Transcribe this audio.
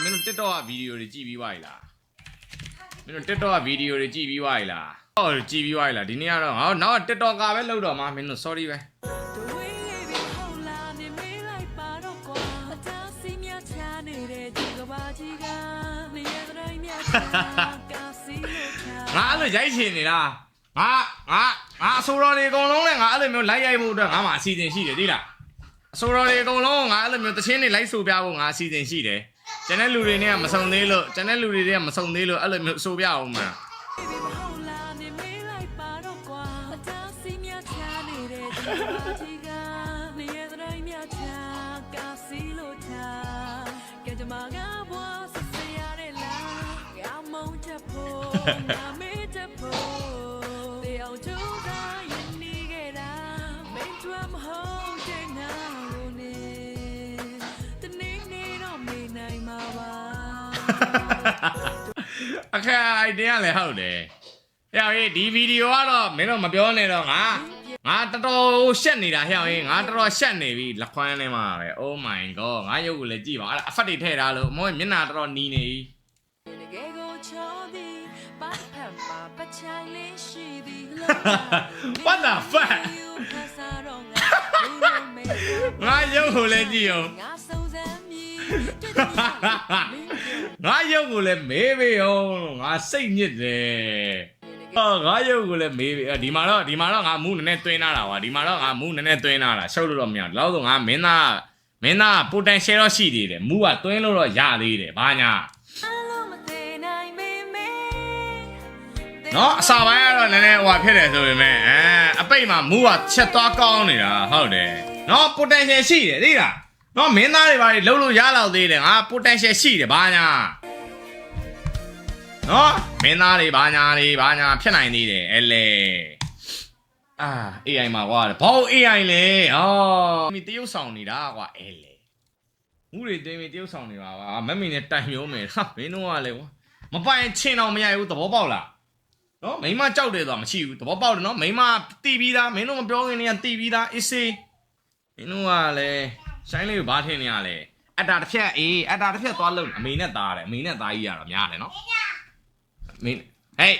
မင်းတို့ TikTok ကဗီဒီယိုတွေကြည့်ပြီးွားပြီလားမင်းတို့ TikTok ကဗီဒီယိုတွေကြည့်ပြီးွားပြီလားဟောကြည့်ပြီးွားပြီလားဒီနေ့ကတော့ငါနောက် TikTok ကပဲလောက်တော့မှာမင်းတို့ sorry ပဲငါအဲ့လိုရိုက်ချင်နေလားငါအဆိုတော်တွေအကုန်လုံးနဲ့ငါအဲ့လိုမျိုးလိုက်ရိုက်ဖို့အတွက်ငါမှအစီအစဉ်ရှိတယ်သိလားအဆိုတော်တွေအကုန်လုံးငါအဲ့လိုမျိုးတချင်းတွေလိုက်ဆိုပြဖို့ငါအစီအစဉ်ရှိတယ်ကျန်တဲ့လူတွေနဲ့ကမစုံသေးလို့အဲ့လိုမျိုးဆိုပြအောင်မှာအခါအိုင်တရားလည်းဟုတ်တယ်ဟဲ့ဟေးဒီဗီဒီယိုကတော့မင်းတို့မပြောနဲ့တော့ငါတော်တော်ရှက်နေတာဟဲ့ဟေးငါတော်တော်ရှက်နေပြီလက်ခွမ်းထဲမှာပဲ Oh my god ငါရုပ်ကိုလည်းကြည့်ပါအဲ့အဖက်တွေထည့်ထားလို့မောမျက်နှာတော်တော်နီးနေပြီWhat the fuck ငါရုပ်ကိုလည်းကြည့်အောင်ငါရုပ်ကိုလည်းမေးပေးအောင်ငါစိတ်ညစ်တယ်ငါရုပ်ကိုလည်းမေးပေးဒီမှာတော့ငါမူးနည်းနည်းသွင်းလာတာကွာဒီမှာတော့ငါမူးနည်းနည်းသွင်းလာတာရှုပ်လို့တော့မရဘူးလောက်ဆိုငါမင်းသား potential တော့ရှိသေးတယ်မူးကသွင်းလို့တော့ရသေးတယ်ဘာညာနော်အစာပိုင်းကတော့နည်းနည်းဟိုဖြစ်တယ်ဆိုပေမဲ့အပိတ်မှာမူးကချက်သွားကောင်းနေတာဟုတ်တယ်နော် potential ရှိတယ်သိလားနော်မင်းသားတွေဘာတွေလှုပ်လို့ရလောက်သေးတယ်ငါ potential ရှိတယ်ဘာညာနော်မင်းသားတွေဘာညာဖြစ်နိုင်သေးတယ်အဲ့လေAI မှာကွာဘောက် AI လေမီတရုပ်ဆောင်နေတာကွာအဲ့လေမူးတွေတင်းပြီးတရုပ်ဆောင်နေပါကွာမမီနဲ့တိုင်မျိုးမယ်ဟာမင်းတို့ကလေကွာမပိုင်ချင်းတော့မရဘူးသဘောပေါက်လားနော်မိမကြောက်တယ်ဆိုတာမရှိဘူးသဘောပေါက်တယ်နော်မိမတီးပြီးသားမင်းတို့မပြောခင်တည်းကတီးပြီးသားအေးစေးမင်းတို့ကလည်းဆိုင်လေးကိုဘာထင်နေရလဲအတာတစ်ဖြက်သွားလို့အမေနဲ့သားတယ်အမေနဲ့သားကြီးရတော့များတယ်နော်မင်းဟေး